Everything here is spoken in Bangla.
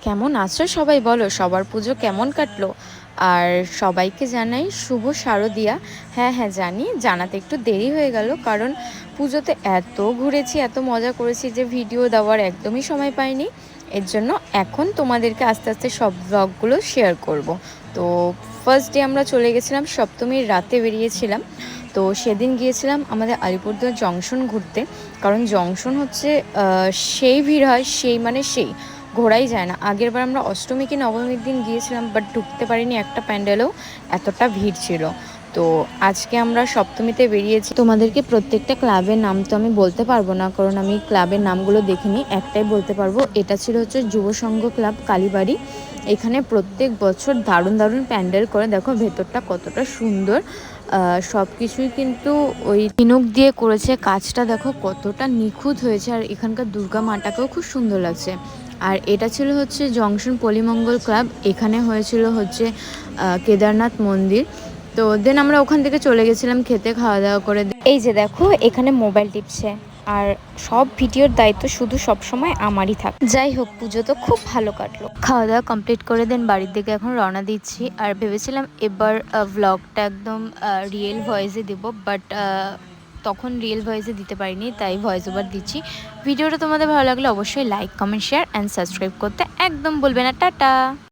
কেমন আছো সবাই? বলো সবার পুজো কেমন কাটলো? আর সবাইকে জানাই শুভ শারদিয়া। হ্যাঁ হ্যাঁ, জানি, জানাতে একটু দেরি হয়ে গেল, কারণ পুজোতে এত ঘুরেছি, এত মজা করেছি যে ভিডিও দেওয়ার একদমই সময় পাইনি। এর জন্য এখন তোমাদেরকে আস্তে আস্তে সব ব্লগগুলো শেয়ার করব। তো ফার্স্ট ডে আমরা চলে গেছিলাম, সপ্তমীর রাতে বেরিয়েছিলাম। তো সেদিন গিয়েছিলাম আমাদের আলিপুরদুয়ার জংশন ঘুরতে, কারণ জংশন হচ্ছে সেই ভিড় হয়, সেই মানে সেই ঘোরাই যায় না। আগের বার আমরা অষ্টমী কি নবমীর দিন গিয়েছিলাম, বাট ঢুকতে পারিনি একটা প্যান্ডেলেও, এতটা ভিড় ছিল। তো আজকে আমরা সপ্তমীতে বেরিয়েছি। তোমাদেরকে প্রত্যেকটা ক্লাবের নাম তো আমি বলতে পারবো না, কারণ আমি ক্লাবের নামগুলো দেখিনি। একটাই বলতে পারবো, এটা ছিল হচ্ছে যুব সংঘ ক্লাব কালীবাড়ি। এখানে প্রত্যেক বছর দারুণ দারুণ প্যান্ডেল করে, দেখো ভেতরটা কতটা সুন্দর। সব কিছুই কিন্তু ওই ঝিনুক দিয়ে করেছে, কাজটা দেখো কতটা নিখুঁত হয়েছে। আর এখানকার দুর্গা মাটাকেও খুব সুন্দর লাগছে। আর এটা ছিল হচ্ছে জংশন পলিমঙ্গল ক্লাব, এখানে হয়েছিল হচ্ছে কেদারনাথ মন্দির। তো দেন আমরা ওখান থেকে চলে গেছিলাম খেতে, খাওয়া দাওয়া করে। এই যে দেখো এখানে মোবাইল টিপছে, আর সব ভিডিওর দায়িত্ব শুধু সব সময় আমারই থাকে। যাই হোক, পুজো তো খুব ভালো কাটলো। খাওয়া দাওয়া কমপ্লিট করে দেন বাড়ির দিকে এখন রওনা দিচ্ছি। আর ভেবেছিলাম এবার ব্লগটা একদম রিয়েল ভয়েসে দেবো, বাট তখন রিয়েল ভয়েসে দিতে পারিনি, তাই ভয়েস ওভার দিচ্ছি। ভিডিওটা তোমাদের ভালো লাগলে অবশ্যই like, comment, share and subscribe করতে একদম বলবে না। টাটা।